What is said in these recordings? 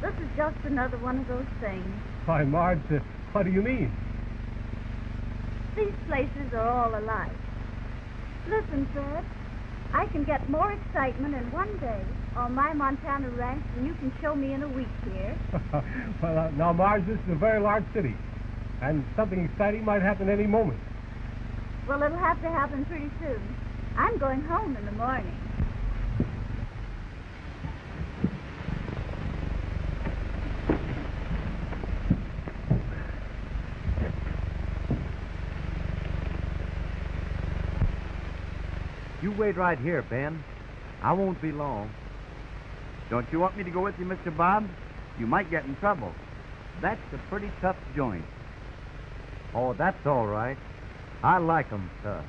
This is just another one of those things. Why, Marge, what do you mean? These places are all alike. Listen, Fred, I can get more excitement in one day on my Montana ranch than you can show me in a week here. Well, now, Marge, this is a very large city, and something exciting might happen any moment. Well, it'll have to happen pretty soon. I'm going home in the morning. You wait right here, Ben. I won't be long. Don't you want me to go with you, Mr. Bob? You might get in trouble. That's a pretty tough joint. Oh, that's all right. I like 'em tough.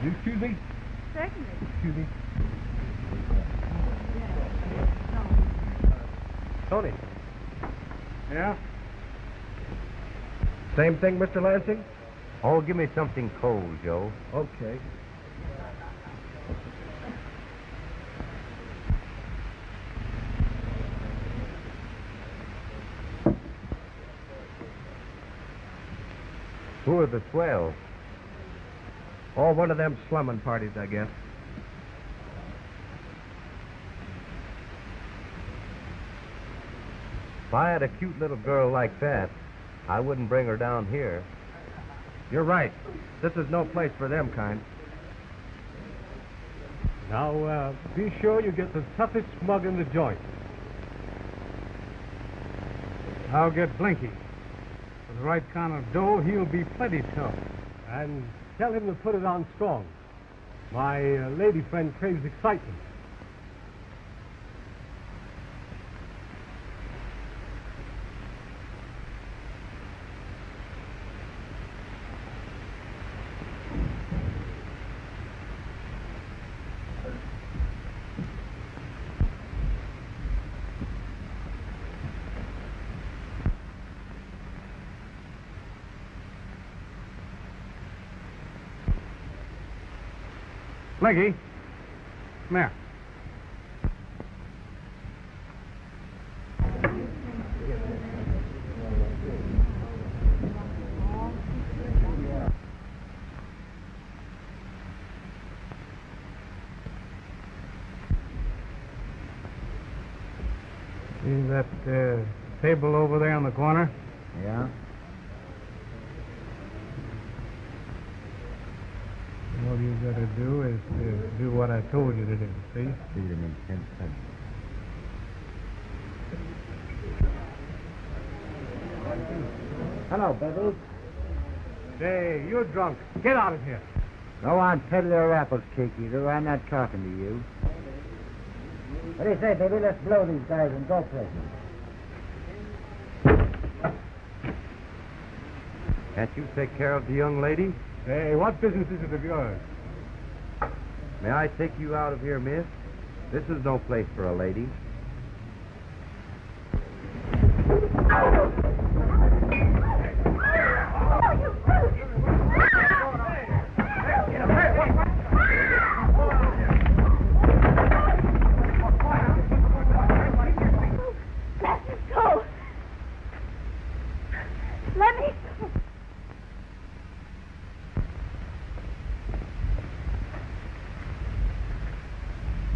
You excuse me? Certainly. Excuse me. Tony. Yeah? Same thing, Mr. Lansing? Oh, give me something cold, Joe. Okay. Who are the swells? Oh, one of them slumming parties, I guess. If I had a cute little girl like that, I wouldn't bring her down here. You're right. This is no place for them kind. Now, be sure you get the toughest smug in the joint. I'll get Blinky. For the right kind of dough, he'll be plenty tough. And tell him to put it on strong. My lady friend craves excitement. Blinky, come here. See that table over there in the corner? Yeah? All you gotta do is do what I told you to do, see? Feed him in 10 cents. Hello, baby. Say, you're drunk. Get out of here. Go on, peddle your apples, cake eater. I'm not talking to you. What do you say, baby? Let's blow these guys and go places. Can't you take care of the young lady? Say, what business is it of yours? May I take you out of here, miss? This is no place for a lady.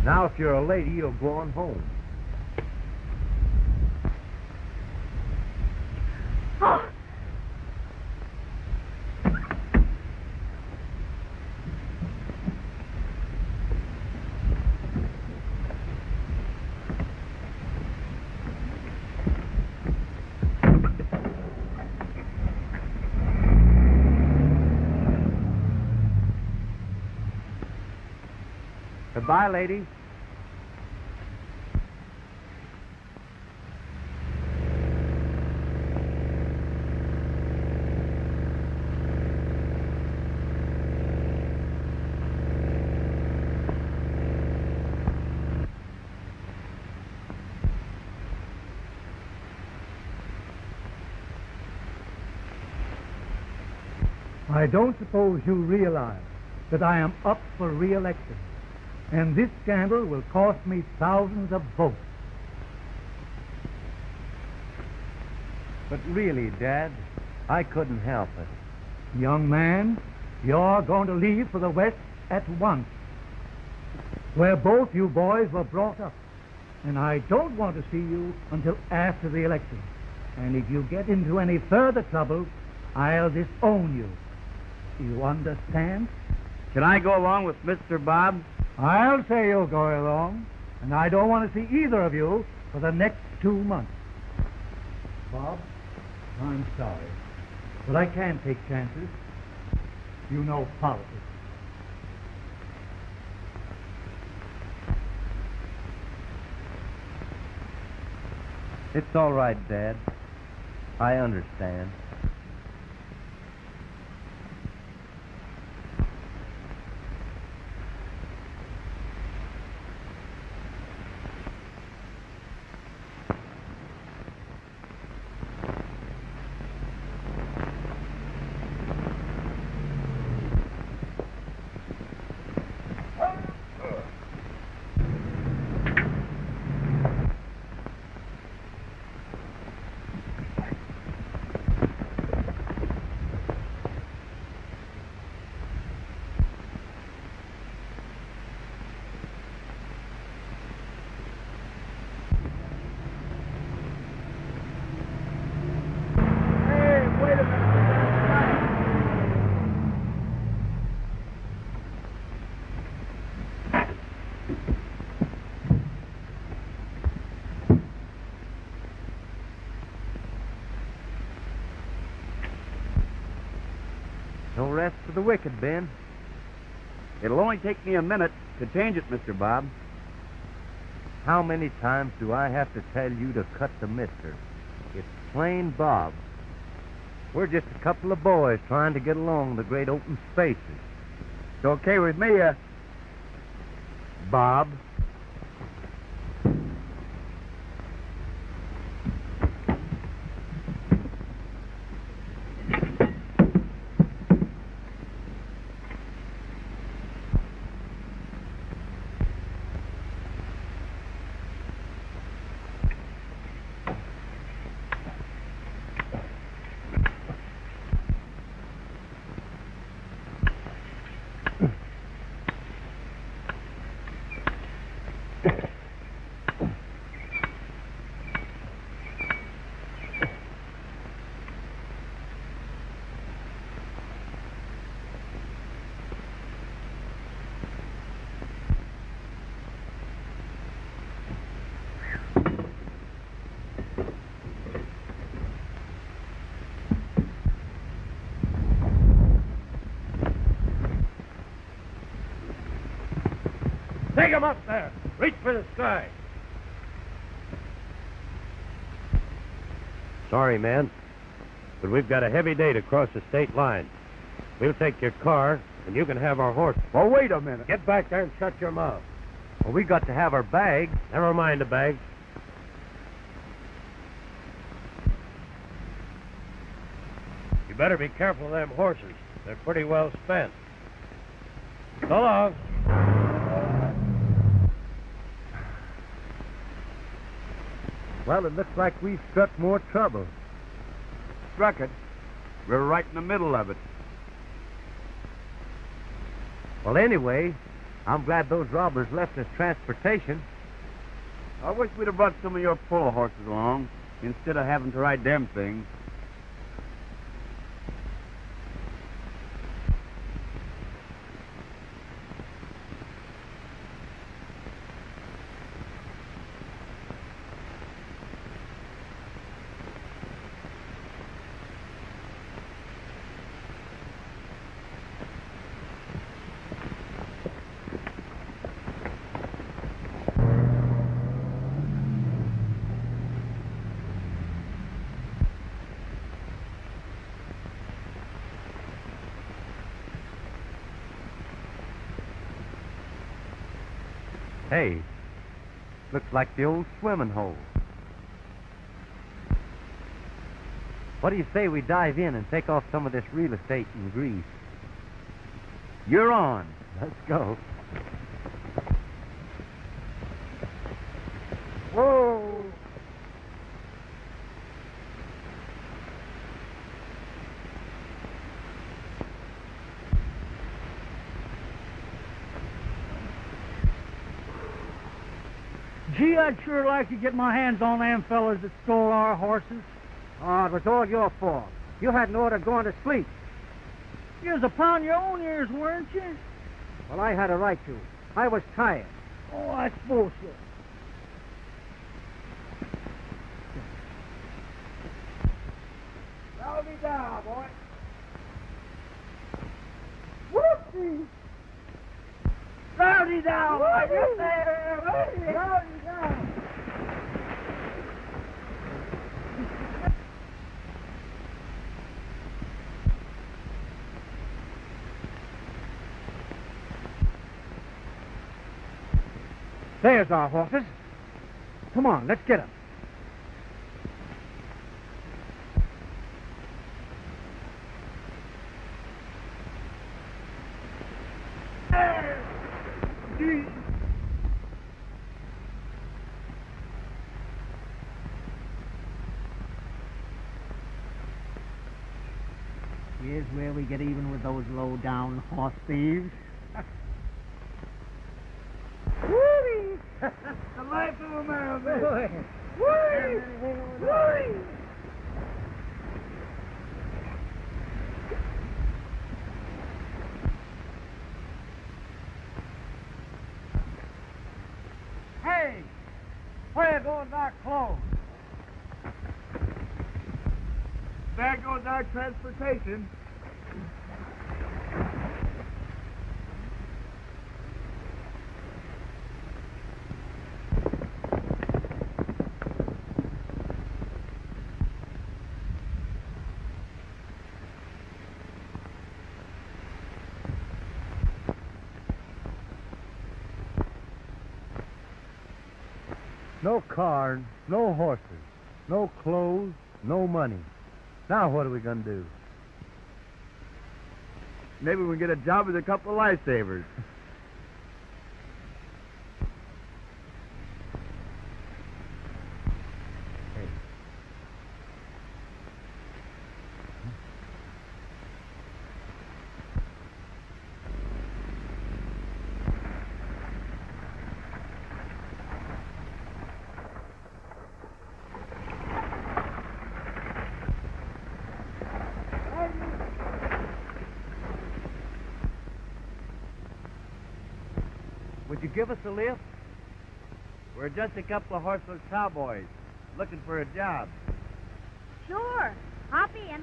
Now, if you're a lady, you'll go on home. Oh. Goodbye, lady. I don't suppose you realize that I am up for re-election, and this scandal will cost me thousands of votes. But really, Dad, I couldn't help it. Young man, you're going to leave for the West at once, where both you boys were brought up, and I don't want to see you until after the election. And if you get into any further trouble, I'll disown you. You understand? Can I go along with Mr. Bob? I'll say you'll go along, and I don't want to see either of you for the next 2 months. Bob, I'm sorry, but I can't take chances. You know politics. It's all right, Dad. I understand. No rest for the wicked, Ben. It'll only take me a minute to change it, Mr. Bob. How many times do I have to tell you to cut the mister? It's plain Bob. We're just a couple of boys trying to get along the great open spaces. It's okay with me, Bob. Take him up there. Reach for the sky. Sorry, man, but we've got a heavy day to cross the state line. We'll take your car, and you can have our horse. Well, wait a minute. Get back there and shut your mouth. Well, we got to have our bags. Never mind the bags. You better be careful of them horses. They're pretty well spent. So long. Well, it looks like we've struck more trouble. Struck it. We're right in the middle of it. Well, anyway, I'm glad those robbers left us transportation. I wish we'd have brought some of your polo horses along instead of having to ride them things. Hey, looks like the old swimming hole. What do you say we dive in and take off some of this real estate and grease? You're on. Let's go. Whoa! Gee, I'd sure like to get my hands on them fellas that stole our horses. Oh, it was all your fault. You had an order going to sleep. You was upon your own ears, weren't you? Well, I had a right to. I was tired. Oh, that's bullshit. Roll me down, boy. Whoopsie! Roll me down, boy. Whoopsie! Roll me down. There's our horses. Come on, let's get them. Here's where we get even with those low-down horse thieves. Whee! The life of a man, man. Whee! Whee! Hey! Where goes our clothes? There goes our transportation. No car, no horses, no clothes, no money. Now what are we going to do? Maybe we can get a job as a couple of lifesavers. Would you give us a lift? We're just a couple of horseless cowboys looking for a job. Sure. Hop in.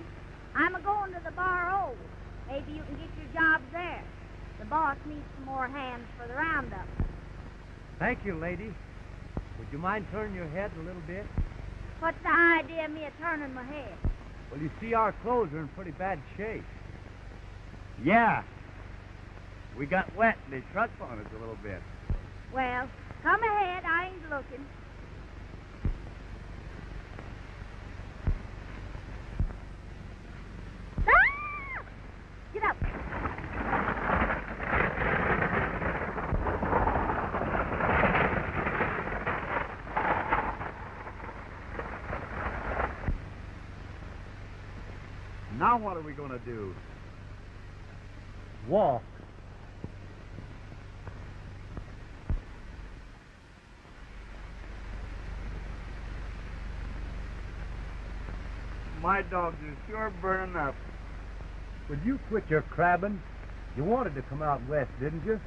I'm a-going to the Bar O. Maybe you can get your jobs there. The boss needs some more hands for the roundup. Thank you, lady. Would you mind turning your head a little bit? What's the idea of me turning my head? Well, you see, our clothes are in pretty bad shape. Yeah. We got wet and they shrunk on us a little bit. Well, come ahead. I ain't looking. Ah! Get up. Now what are we going to do? Walk. My dogs are sure burning up. Would you quit your crabbing? You wanted to come out west, didn't you?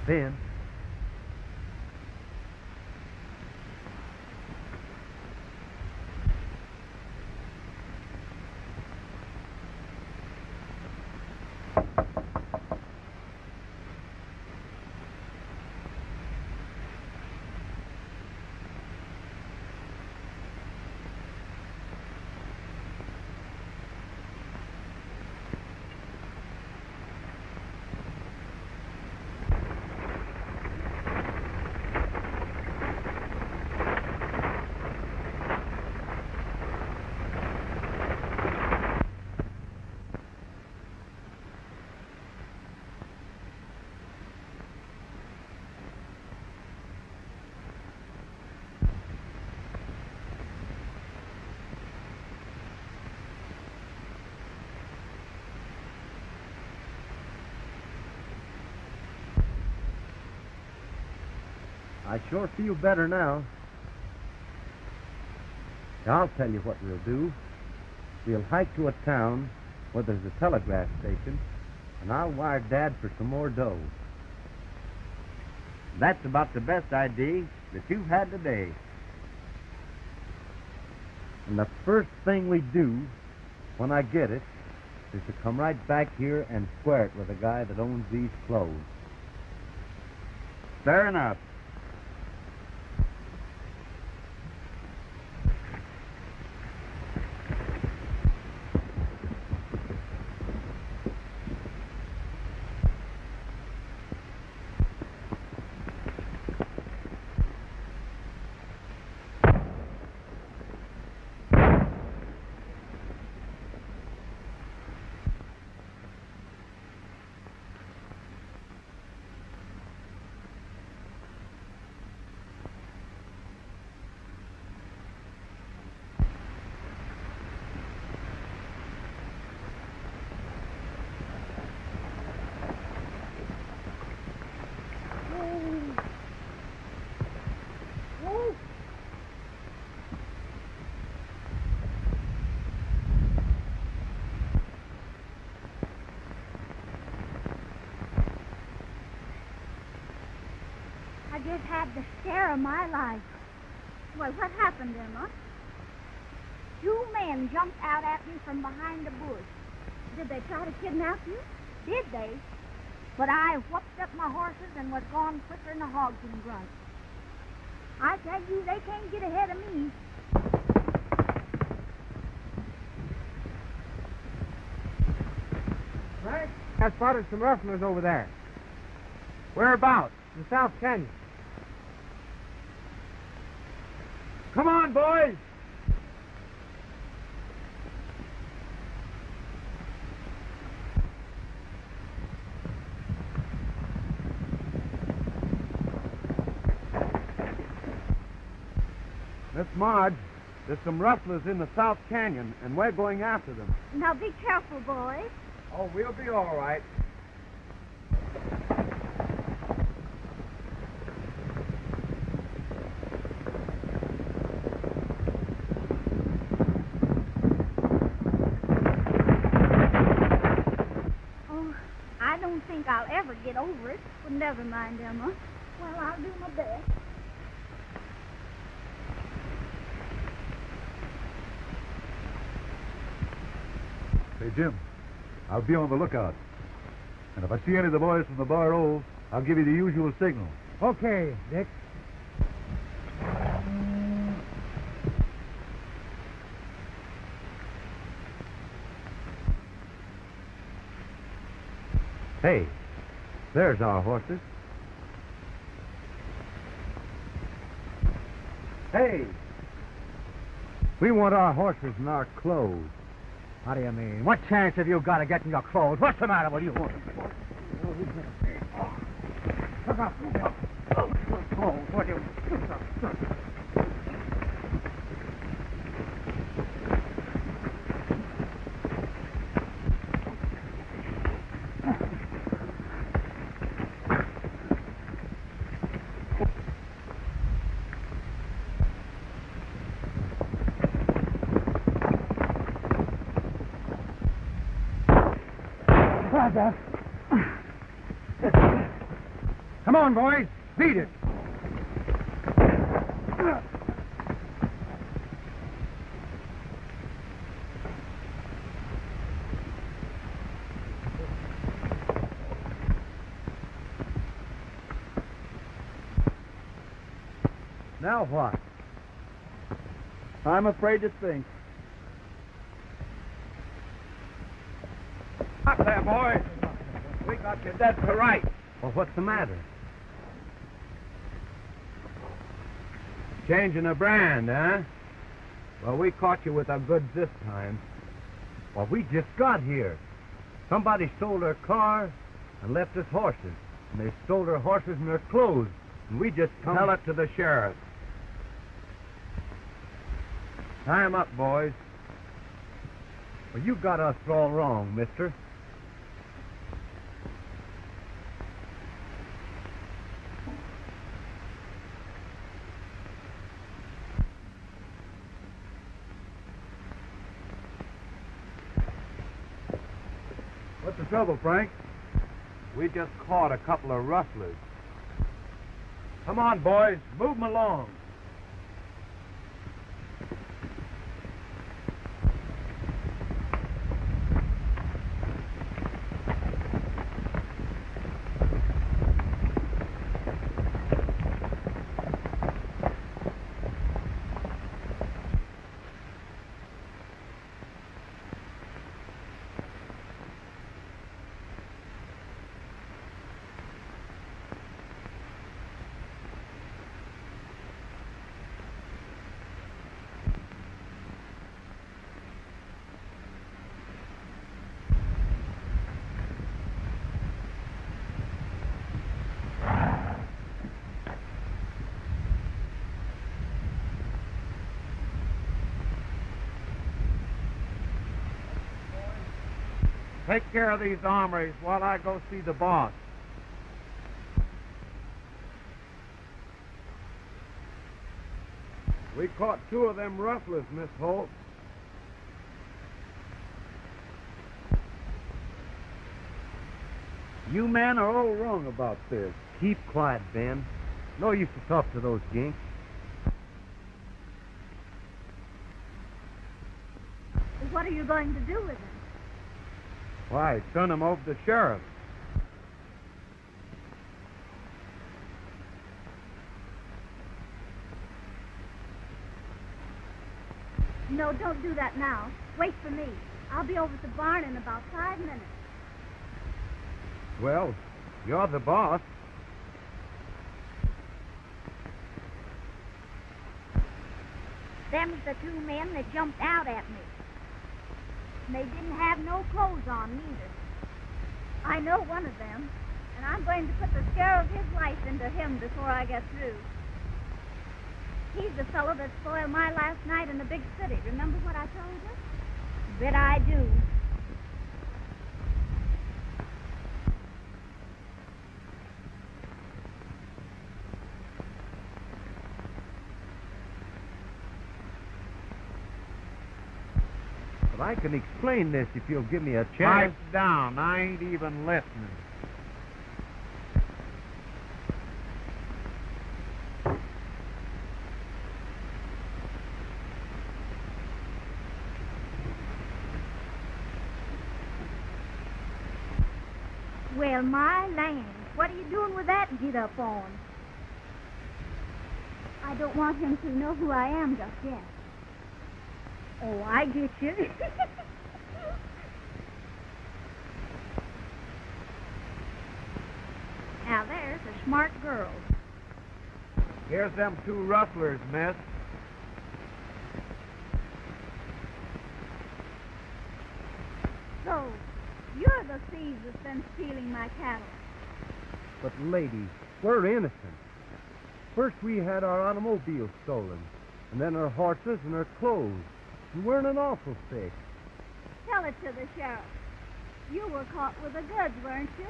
Ben, I sure feel better now. I'll tell you what we'll do. We'll hike to a town where there's a telegraph station, and I'll wire Dad for some more dough. That's about the best idea that you've had today. And the first thing we do when I get it is to come right back here and square it with the guy that owns these clothes. Fair enough. I just had the scare of my life. Well, what happened, Emma? 2 men jumped out at me from behind the bush. Did they try to kidnap you? Did they? But I whooped up my horses and was gone quicker than a hog can grunt. I tell you, they can't get ahead of me. Right? I spotted some rustlers over there. Whereabouts? In South Canyon. Come on, boys! Miss Marge, there's some rustlers in the South Canyon, and we're going after them. Now be careful, boys. Oh, we'll be all right. Oh, I don't think I'll ever get over it. But never mind, Emma. Well, I'll do my best. Hey, Jim, I'll be on the lookout. And if I see any of the boys from the Bar O, I'll give you the usual signal. Okay, Dick. Hey, there's our horses. Hey, we want our horses and our clothes. What do you mean? What chance have you got of getting your clothes? What's the matter with you? Look out. Oh, what do you... Come on, boys. Beat it. Now what? I'm afraid to think. Up there, boys. We got you dead to rights. Well, what's the matter? Changing the brand, huh? Well, we caught you with our goods this time. Well, we just got here. Somebody stole our car and left us horses. And they stole our horses and their clothes. And we just come... Tell it to the sheriff. Tie 'em up, boys. Well, you got us all wrong, mister. trouble, Frank? We just caught a couple of rustlers. Come on, boys. Move 'em along. Take care of these armories while I go see the boss. We caught 2 of them rustlers, Miss Holt. You men are all wrong about this. Keep quiet, Ben. No use to talk to those ginks. What are you going to do with him? Why, turn them over to the sheriff. No, don't do that now. Wait for me. I'll be over at the barn in about 5 minutes. Well, you're the boss. Them's the 2 men that jumped out at me. And they didn't have no clothes on neither. I know one of them, and I'm going to put the scare of his life into him before I get through. He's the fellow that spoiled my last night in the big city. Remember what I told you? Bet I do. But I can explain this if you'll give me a chance. Pipe down. I ain't even listening. Well, my land, what are you doing with that get up on? I don't want him to know who I am just yet. Oh, I get you. Now, there's a smart girl. Here's them 2 rustlers, miss. So, you're the thieves that's been stealing my cattle. But, lady, we're innocent. First we had our automobile stolen, and then our horses and our clothes. And we're in an awful fix. Tell it to the sheriff. You were caught with the goods, weren't you?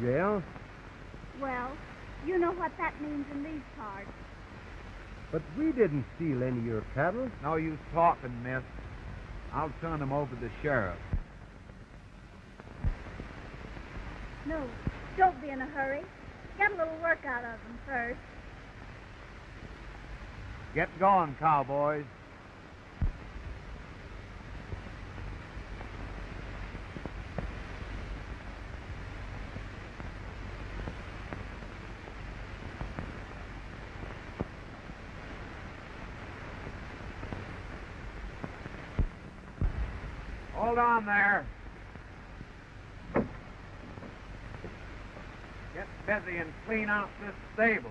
Yeah? Well, you know what that means in these parts. But we didn't steal any of your cattle. No use talking, miss. I'll turn them over to the sheriff. No, don't be in a hurry. Get a little work out of them first. Get going, cowboys. Hold on there. Get busy and clean out this stable.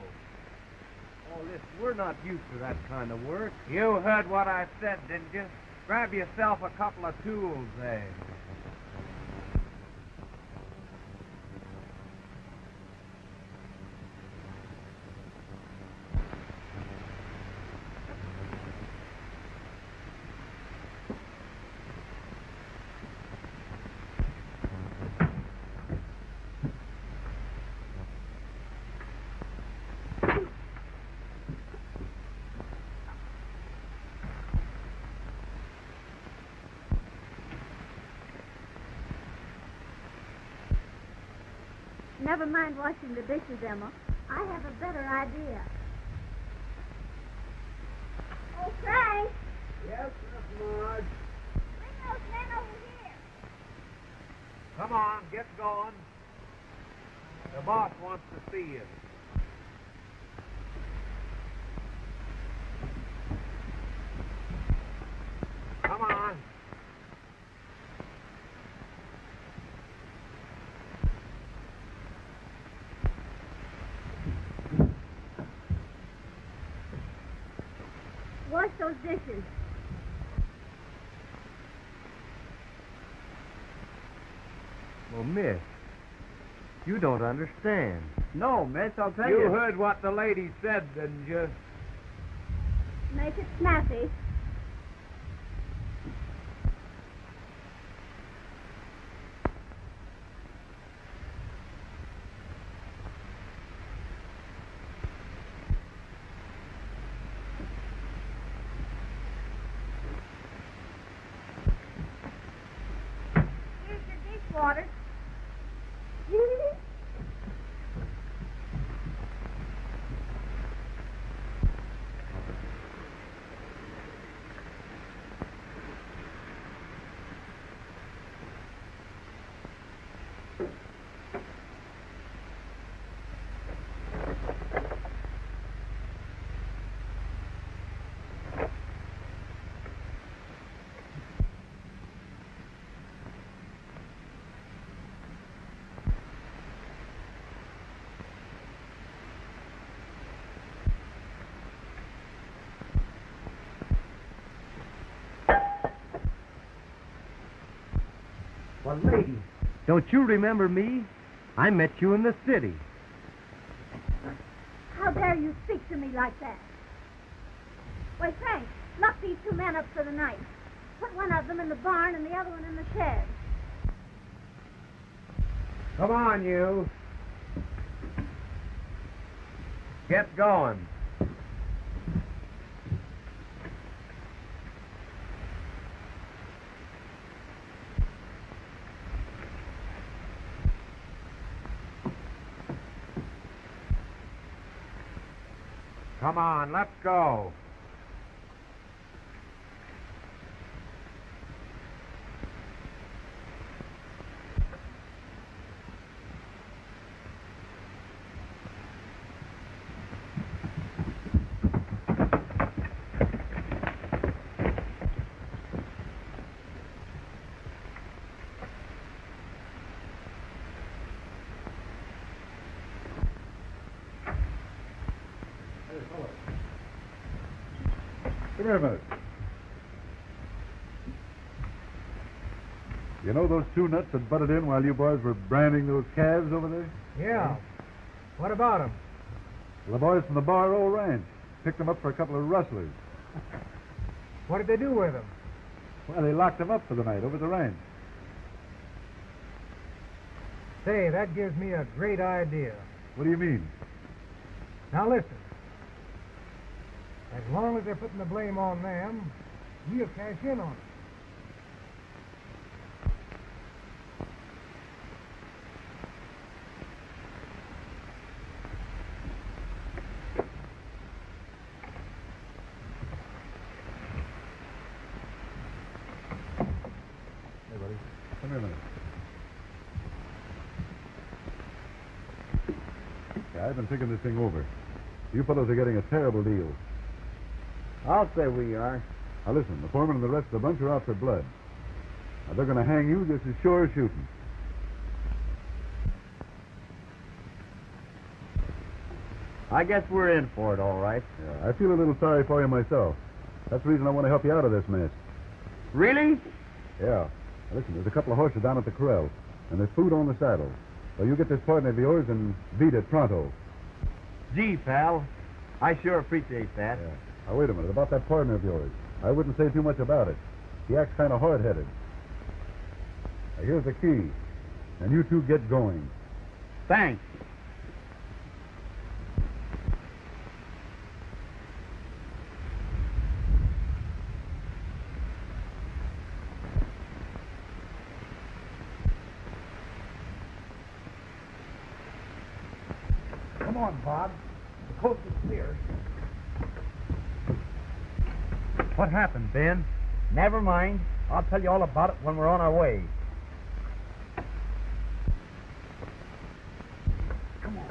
Oh, listen, we're not used to that kind of work. You heard what I said, didn't you? Grab yourself a couple of tools there. Never mind washing the dishes, Emma. I have a better idea. Oh, Frank! Yes, Miss Marge. Bring those men over here. Come on, get going. The boss wants to see you. Come on. Wash those dishes. Well, miss, you don't understand. No, miss, I'll tell You you. heard what the lady said, didn't you? Make it snappy. Here's your dishwater. Well, lady, don't you remember me? I met you in the city. How dare you speak to me like that? Why, Frank, lock these two men up for the night. Put one of them in the barn and the other one in the shed. Come on, you. Get going. Come on, let's go. Come here a minute. You know those two nuts that butted in while you boys were branding those calves over there? Yeah. What about them? Well, the boys from the Bar O Ranch picked them up for a couple of rustlers. What did they do with them? Well, they locked them up for the night over at the ranch. Say, that gives me a great idea. What do you mean? Now listen. As long as they're putting the blame on them, we'll cash in on it. Hey, buddy. Come here a minute. Yeah, I've been thinking this thing over. You fellows are getting a terrible deal. I'll say we are. Now listen, the foreman and the rest of the bunch are out for blood. Now they're going to hang you just as sure as shooting. I guess we're in for it, all right. Yeah, I feel a little sorry for you myself. That's the reason I want to help you out of this mess. Really? Yeah. Now listen, there's a couple of horses down at the corral, and there's food on the saddle. So you get this partner of yours and beat it pronto. Gee, pal, I sure appreciate that. Yeah. Now, wait a minute. About that partner of yours. I wouldn't say too much about it. He acts kind of hard-headed. Now, here's the key. And you two get going. Thanks. Come on, Bob. The coast is clear. What happened, Ben? Never mind. I'll tell you all about it when we're on our way. Come on.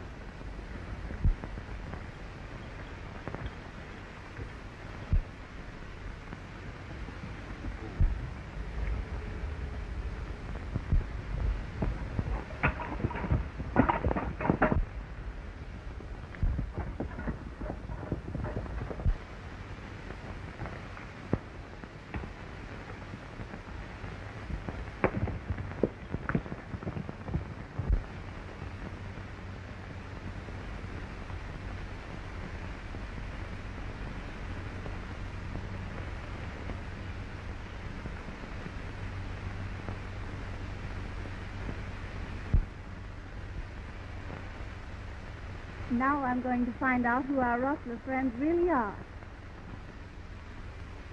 Now I'm going to find out who our rustler friends really are.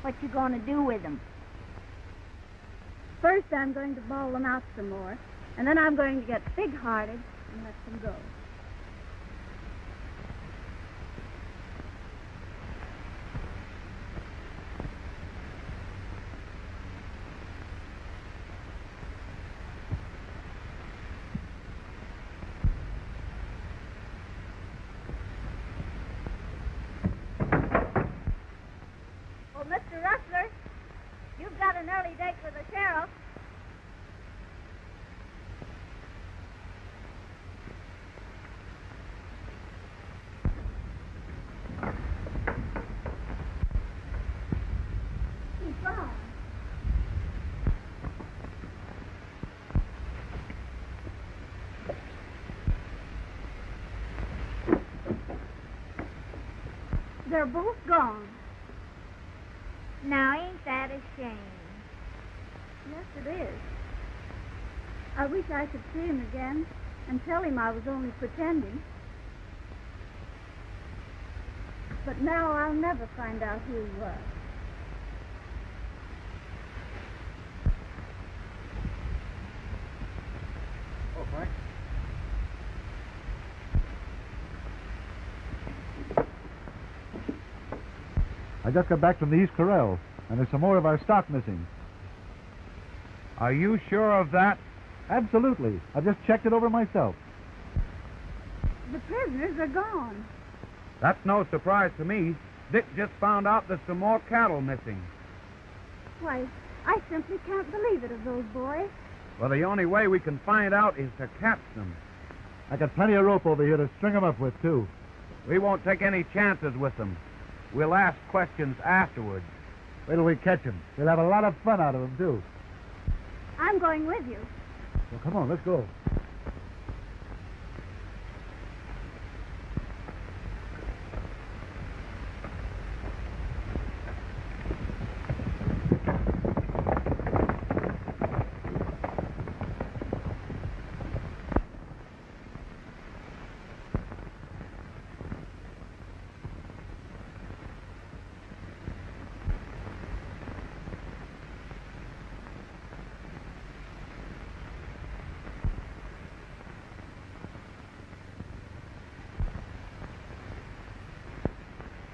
What you going to do with them? First, I'm going to bawl them out some more, and then I'm going to get big-hearted and let them go. Oh, Mr. Rustler, you've got an early date with the sheriff. He's gone. They're both gone. Now, ain't that a shame? Yes, it is. I wish I could see him again and tell him I was only pretending. But now I'll never find out who he was. Oh, Frank. I just got back from the East Corral, and there's some more of our stock missing. Are you sure of that? Absolutely. I just checked it over myself. The prisoners are gone. That's no surprise to me. Dick just found out there's some more cattle missing. Why, I simply can't believe it of those boys. Well, the only way we can find out is to catch them. I got plenty of rope over here to string them up with, too. We won't take any chances with them. We'll ask questions afterwards. Wait till we catch them. We'll have a lot of fun out of them, too. I'm going with you. Well, come on, let's go.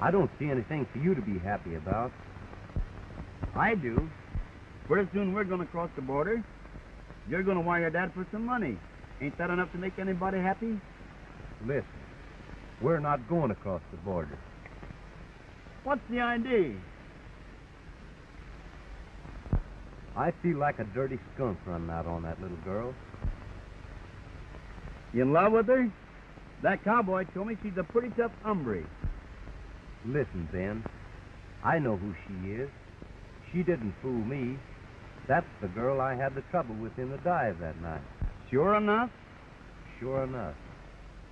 I don't see anything for you to be happy about. I do. Pretty soon we're going to cross the border. You're going to wire Dad for some money. Ain't that enough to make anybody happy? Listen, we're not going across the border. What's the idea? I feel like a dirty skunk running out on that little girl. You in love with her? That cowboy told me she's a pretty tough hombre. Listen, Ben, I know who she is. She didn't fool me. That's the girl I had the trouble with in the dive that night. Sure enough? Sure enough.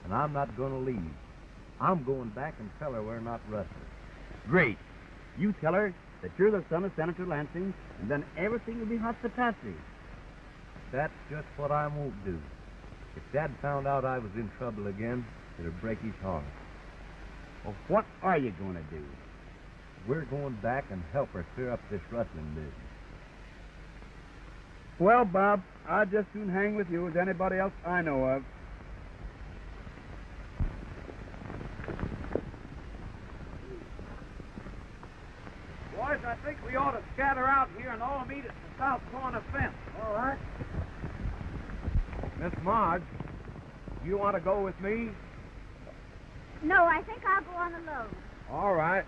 And I'm not going to leave. I'm going back and tell her we're not rustlers. Great. You tell her that you're the son of Senator Lansing, and then everything will be hospitality. That's just what I won't do. If Dad found out I was in trouble again, it'd break his heart. Well, what are you going to do? We're going back and help her clear up this rustling business. Well, Bob, I'd just soon hang with you as anybody else I know of. I think we ought to scatter out here and all meet at the south corner fence. All right. Miss Marge, you want to go with me? No, I think I'll go on alone. All right.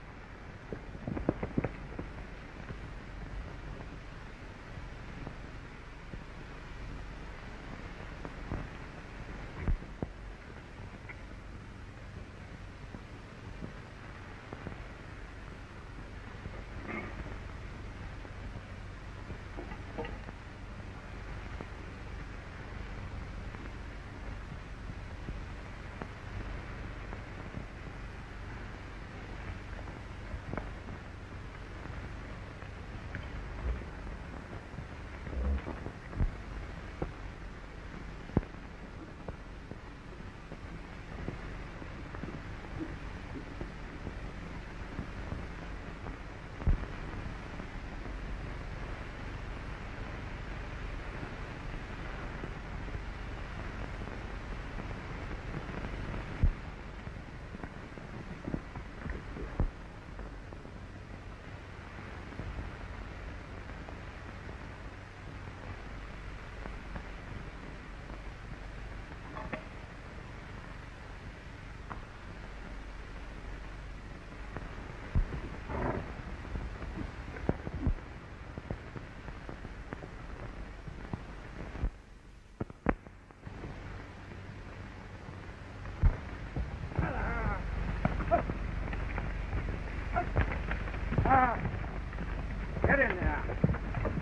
Get in there.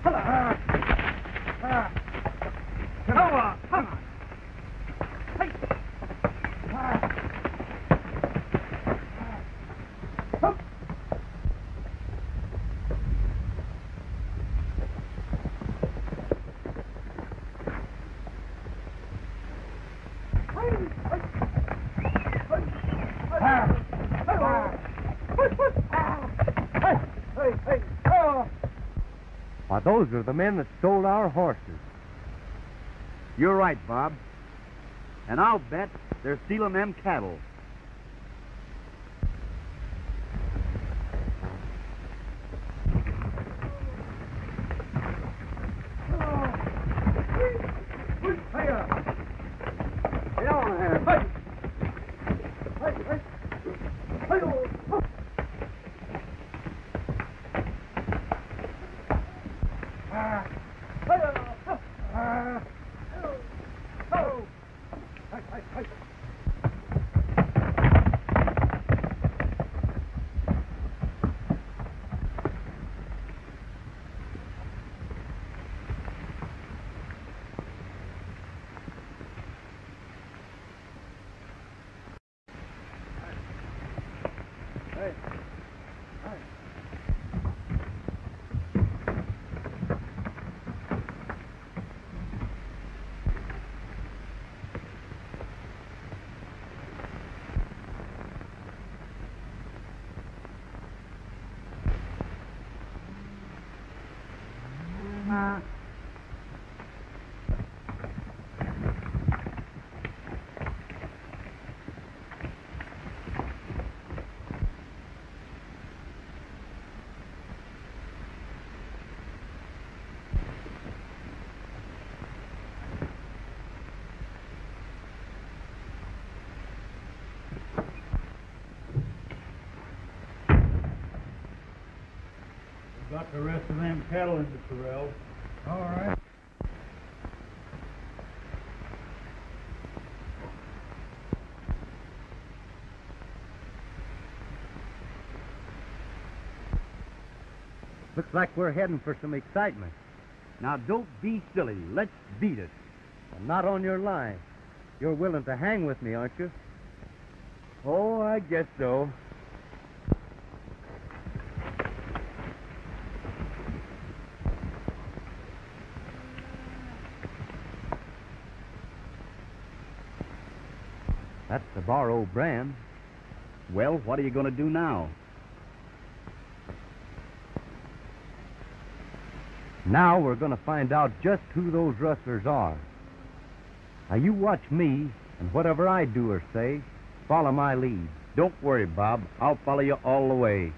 Come on. Come on. Hey. Why, those are the men that stole our horses. You're right, Bob. And I'll bet they're stealing them cattle. Got the rest of them cattle in the corral. All right. Looks like we're heading for some excitement. Now, don't be silly. Let's beat it. I'm not on your line. You're willing to hang with me, aren't you? Oh, I guess so. That's the borrowed brand. Well, what are you going to do now? Now we're going to find out just who those rustlers are. Now you watch me, and whatever I do or say, follow my lead. Don't worry, Bob. I'll follow you all the way.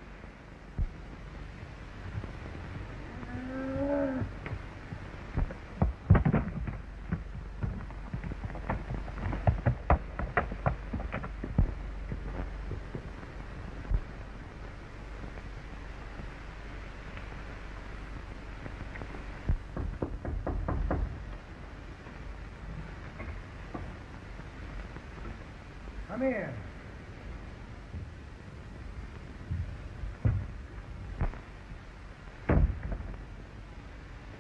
Come in.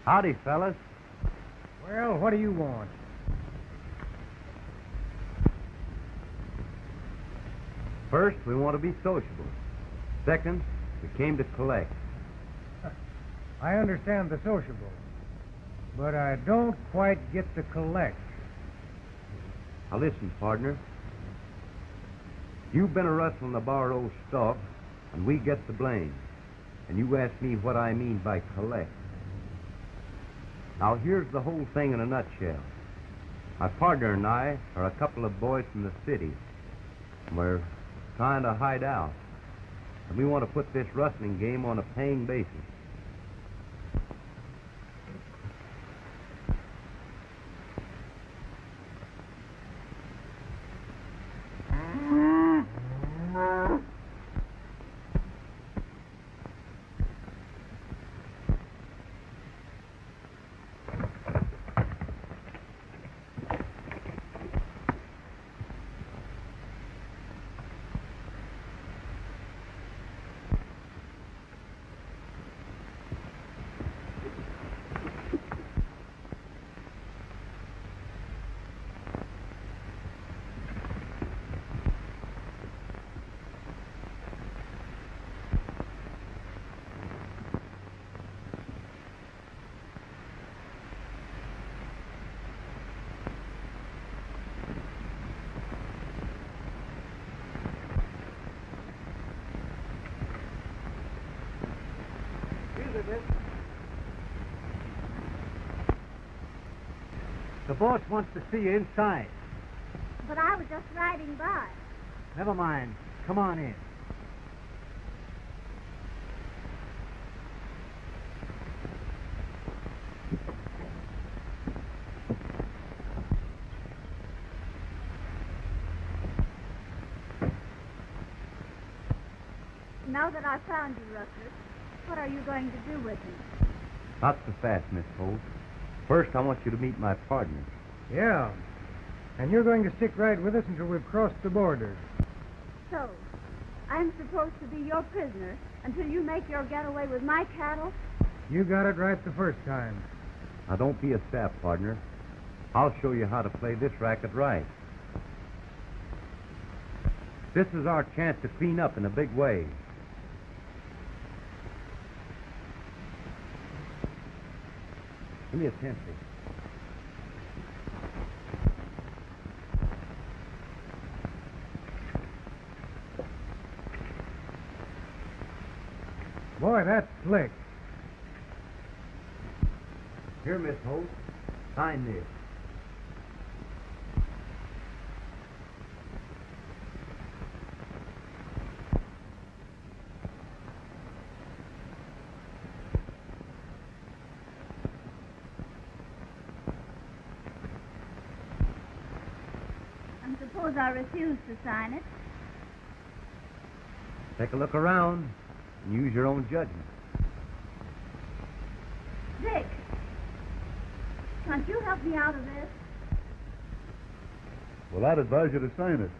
Howdy, fellas. Well, what do you want? First, we want to be sociable. Second, we came to collect. I understand the sociable, but I don't quite get to collect. Now listen, partner. You've been a-rustling the borrowed stock, and we get the blame. And you ask me what I mean by collect. Now here's the whole thing in a nutshell. My partner and I are a couple of boys from the city. We're trying to hide out. And we want to put this rustling game on a paying basis. The boss wants to see you inside. But I was just riding by. Never mind. Come on in. Now that I've found you, Rustlers, what are you going to do with me? Not so fast, Miss Holt. First, I want you to meet my partner. Yeah. And you're going to stick right with us until we've crossed the border. So, I'm supposed to be your prisoner until you make your getaway with my cattle? You got it right the first time. Now, don't be a sap, partner. I'll show you how to play this racket right. This is our chance to clean up in a big way. Give me a pencil. Boy, that's slick. Here, Miss Holt. Sign this. And suppose I refuse to sign it? Take a look around and use your own judgment. Dick, can't you help me out of this? Well, I'd advise you to sign it.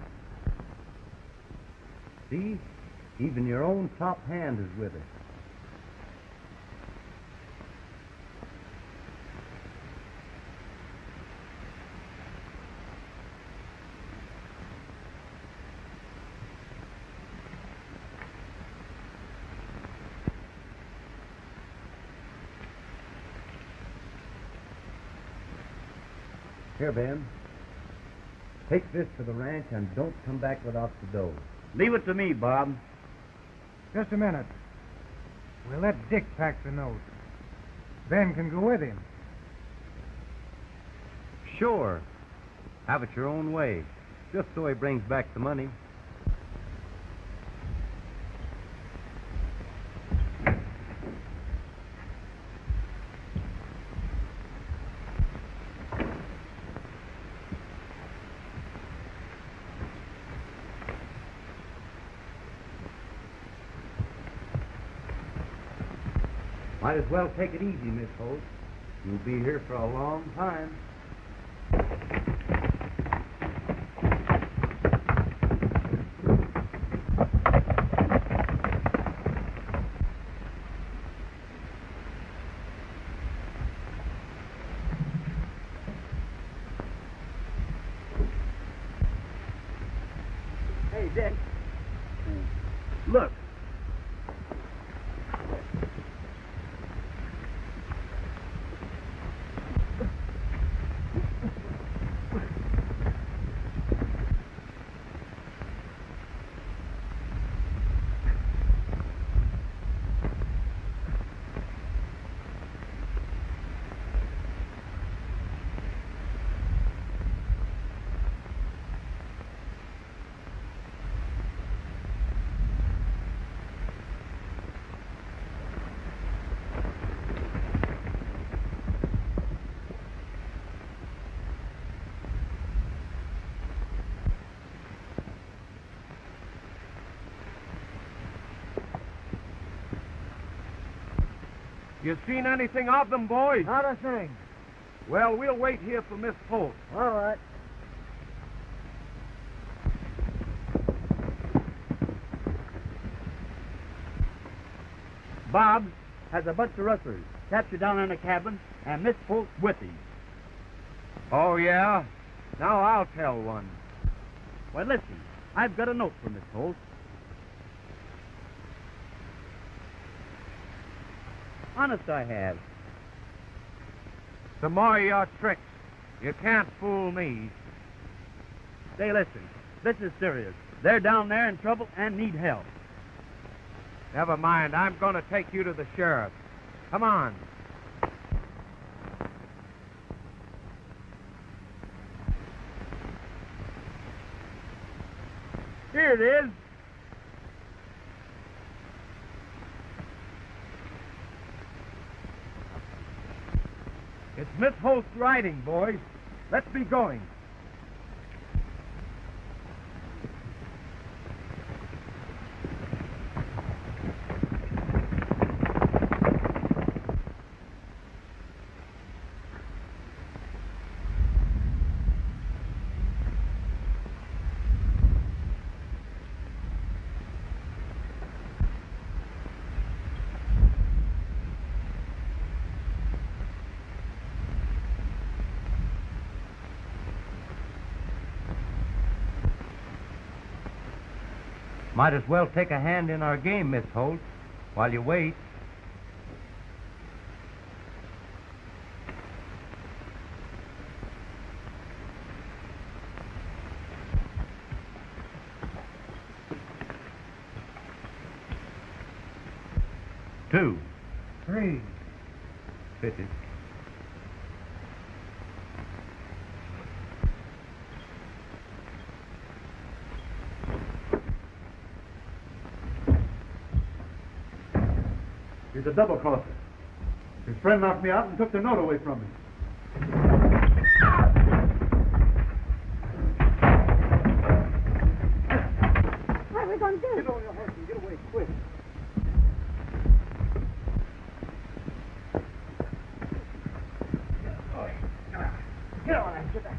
See? Even your own top hand is with it. Here, Ben. Take this to the ranch and don't come back without the dough. Leave it to me, Bob. Just a minute. We'll let Dick pack the note. Ben can go with him. Sure. Have it your own way. Just so he brings back the money. Might as well take it easy, Miss Holt. You'll be here for a long time. Hey, Dick. Look. You seen anything of them, boys? Not a thing. Well, we'll wait here for Miss Holt. All right. Bob has a bunch of rustlers captured down in a cabin, and Miss Holt's with him. Oh, yeah? Now I'll tell one. Well, listen, I've got a note for Miss Holt. Honest, I have. Some more of your tricks. You can't fool me. Say, listen, this is serious. They're down there in trouble and need help. Never mind. I'm going to take you to the sheriff. Come on. Here it is. It's Miss Holt's writing, boys. Let's be going. Might as well take a hand in our game, Miss Holt, while you wait. Two. 3. Fitted. He's a double crosser. His friend knocked me out and took the note away from me. What are we going to do? Get on your horse and get away quick. Get on that. Get back.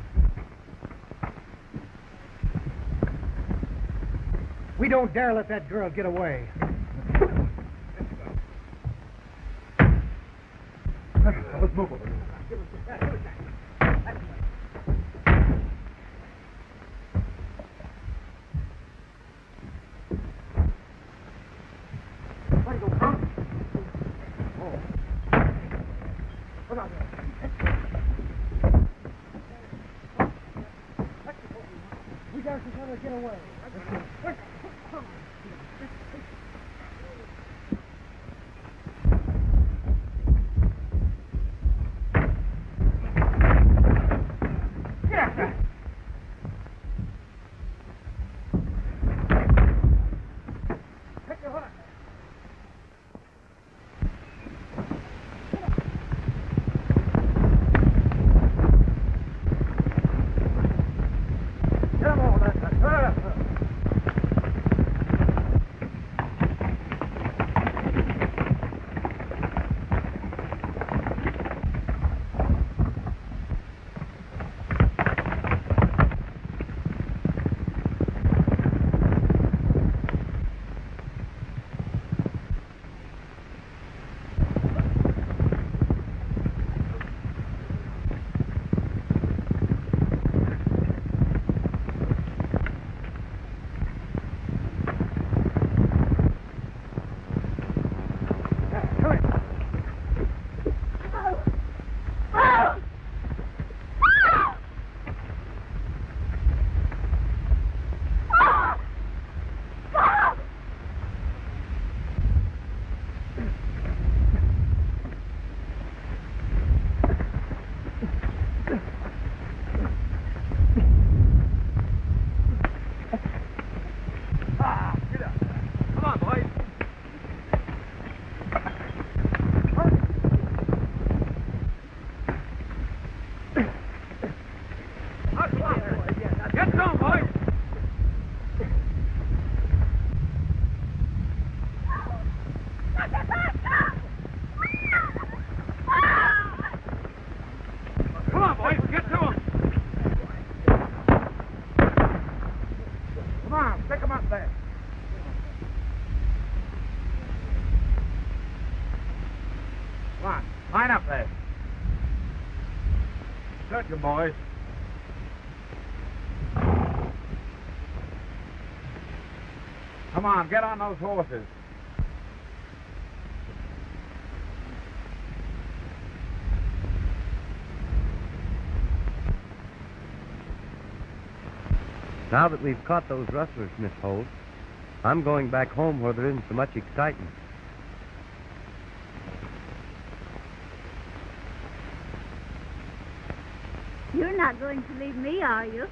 We don't dare let that girl get away. Let's move over. We got to let her get away. Get up. Come on, boys. Get some, boys. Come on, boys. Get to him. Come on, pick him up there. Come on, line up there. Search him, boys. Come on, get on those horses. Now that we've caught those rustlers, Miss Holt, I'm going back home where there isn't so much excitement. You're not going to leave me, are you?